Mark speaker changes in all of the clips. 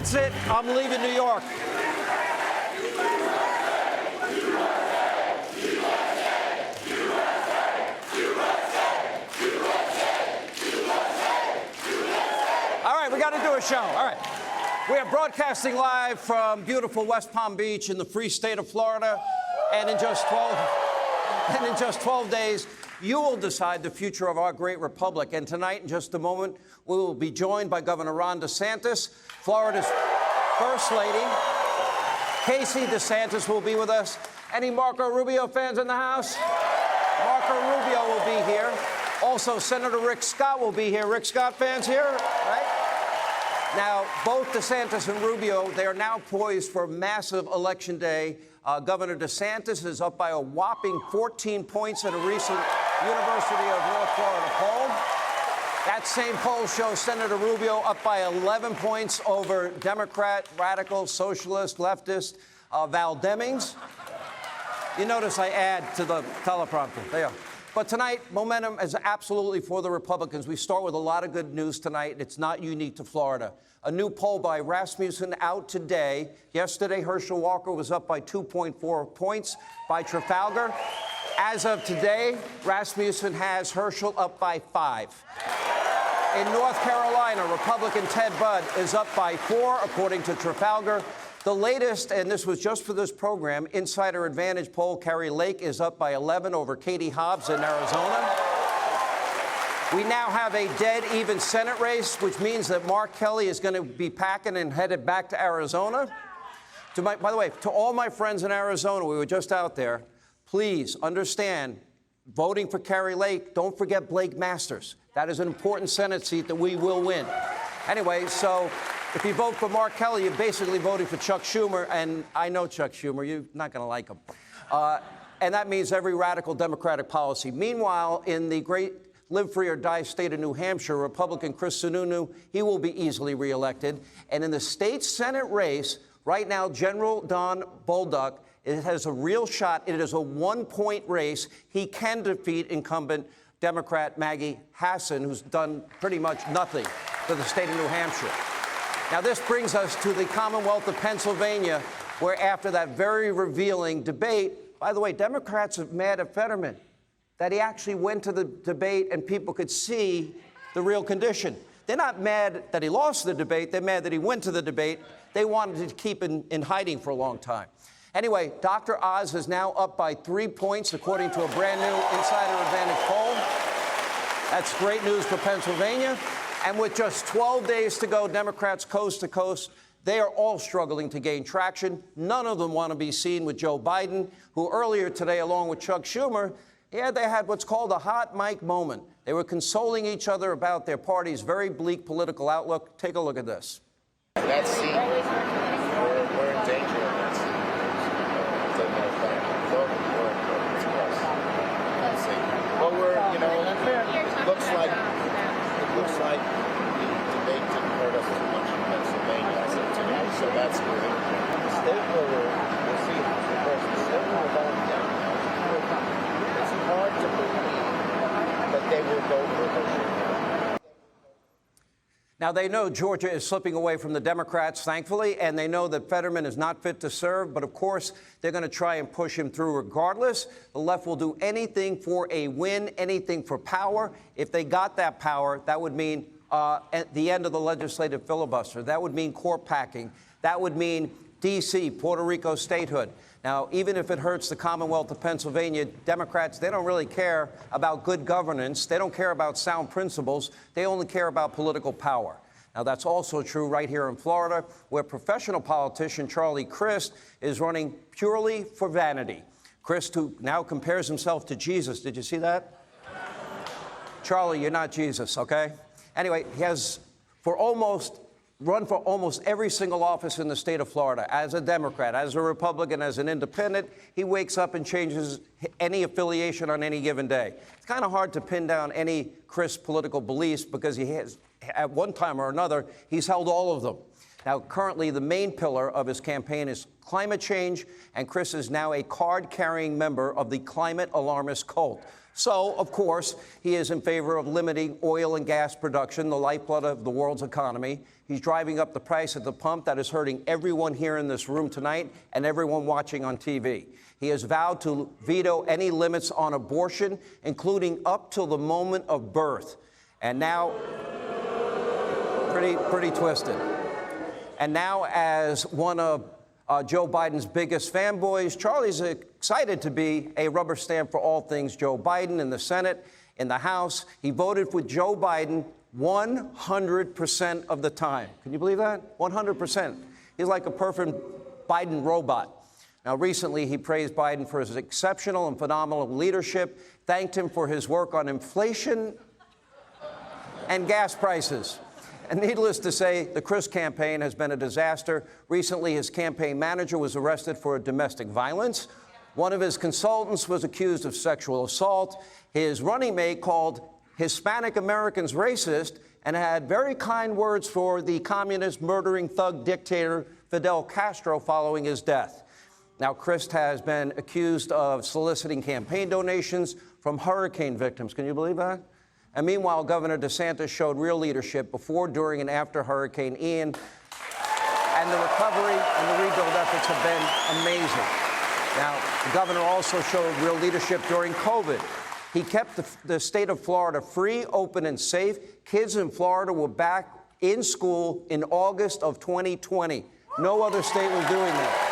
Speaker 1: That's it. I'm leaving New York. All right, we got to do a show. All right. We are broadcasting live from beautiful West Palm Beach in the free state of Florida. And in just 12 days, you will decide the future of our great republic. And tonight, in just a moment, we will be joined by Governor Ron DeSantis, Florida's First Lady. Casey DeSantis will be with us. Any Marco Rubio fans in the house? Marco Rubio will be here. Also, Senator Rick Scott will be here. Rick Scott fans here, right? Now, both DeSantis and Rubio, they are now poised for massive election day. Governor DeSantis is up by a whopping 14 points at a recent University of North Florida poll. That same poll shows Senator Rubio up by 11 points over Democrat, radical, socialist, leftist Val Demings. You notice I add to the teleprompter. There you go. But tonight, momentum is absolutely for the Republicans. We start with a lot of good news tonight, and it's not unique to Florida. A new poll by Rasmussen out today. Yesterday, Herschel Walker was up by 2.4 points by Trafalgar. As of today, Rasmussen has Herschel up by 5. In North Carolina, Republican Ted Budd is up by 4, according to Trafalgar. The latest, and this was just for this program, Insider Advantage poll, Kari Lake is up by 11 over Katie Hobbs in Arizona. We now have a dead even Senate race, which means that Mark Kelly is going to be packing and headed back to Arizona. By the way, to all my friends in Arizona, we were just out there, please understand, voting for Kari Lake, don't forget Blake Masters. That is an important Senate seat that we will win. Anyway, so if you vote for Mark Kelly, you're basically voting for Chuck Schumer, and I know Chuck Schumer. You're not going to like him. And that means every radical Democratic policy. Meanwhile, in the great live free or die state of New Hampshire, Republican Chris Sununu, he will be easily reelected. And in the state Senate race, right now, General Don Bolduc, it has a real shot. It is a one-point race. He can defeat incumbent Democrat Maggie Hassan, who's done pretty much nothing for the state of New Hampshire. Now, this brings us to the Commonwealth of Pennsylvania, where after that very revealing debate, by the way, Democrats are mad at Fetterman, that he actually went to the debate and people could see the real condition. They're not mad that he lost the debate. They're mad that he went to the debate. They wanted to keep in hiding for a long time. Anyway, Dr. Oz is now up by 3 points, according to a brand new Insider Advantage poll. That's great news for Pennsylvania. And with just 12 days to go, Democrats coast to coast, they are all struggling to gain traction. None of them want to be seen with Joe Biden, who earlier today, along with Chuck Schumer, they had what's called a hot mic moment. They were consoling each other about their party's very bleak political outlook. Take a look at this.
Speaker 2: That seat, we're in danger of that seat. Well, it looks like the debate didn't hurt us too much in Pennsylvania as of today, so that's good. The state we'll see because the state will vote down. It's hard to believe that they will go for Herschel.
Speaker 1: Now, they know Georgia is slipping away from the Democrats, thankfully, and they know that Fetterman is not fit to serve. But, of course, they're going to try and push him through regardless. The left will do anything for a win, anything for power. If they got that power, that would mean at the end of the legislative filibuster. That would mean court packing. That would mean D.C., Puerto Rico statehood. Now, even if it hurts the Commonwealth of Pennsylvania, Democrats, they don't really care about good governance. They don't care about sound principles. They only care about political power. Now, that's also true right here in Florida, where professional politician Charlie Crist is running purely for vanity. Crist, who now compares himself to Jesus. Did you see that? Charlie, you're not Jesus, okay? Anyway, he has run for almost every single office in the state of Florida, as a Democrat, as a Republican, as an independent. He wakes up and changes any affiliation on any given day. It's kind of hard to pin down any Crist political beliefs because he has, at one time or another, he's held all of them. Now, currently, the main pillar of his campaign is climate change, and Crist is now a card-carrying member of the climate alarmist cult. So, of course, he is in favor of limiting oil and gas production, the lifeblood of the world's economy. He's driving up the price at the pump. That is hurting everyone here in this room tonight and everyone watching on TV. He has vowed to veto any limits on abortion, including up till the moment of birth. And now, pretty twisted. And now, as one of Joe Biden's biggest fanboys, Charlie's excited to be a rubber stamp for all things Joe Biden in the Senate, in the House. He voted with Joe Biden 100% of the time. Can you believe that? 100%. He's like a perfect Biden robot. Now, recently, he praised Biden for his exceptional and phenomenal leadership, thanked him for his work on inflation and gas prices. And needless to say, the Crist campaign has been a disaster. Recently, his campaign manager was arrested for domestic violence. One of his consultants was accused of sexual assault. His running mate called Hispanic Americans racist and had very kind words for the communist murdering thug dictator Fidel Castro following his death. Now, Crist has been accused of soliciting campaign donations from hurricane victims. Can you believe that? And meanwhile, Governor DeSantis showed real leadership before, during, and after Hurricane Ian. And the recovery and the rebuild efforts have been amazing. Now, the governor also showed real leadership during COVID. He kept the state of Florida free, open, and safe. Kids in Florida were back in school in August of 2020. No other state was doing that.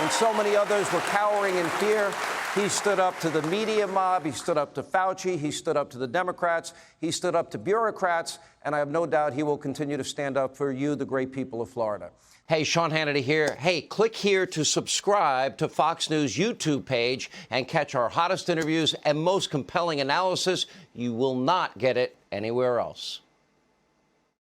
Speaker 1: And so many others were cowering in fear. He stood up to the media mob. He stood up to Fauci. He stood up to the Democrats. He stood up to bureaucrats. And I have no doubt he will continue to stand up for you, the great people of Florida. Hey, Sean Hannity here. Hey, click here to subscribe to Fox News YouTube page and catch our hottest interviews and most compelling analysis. You will not get it anywhere else.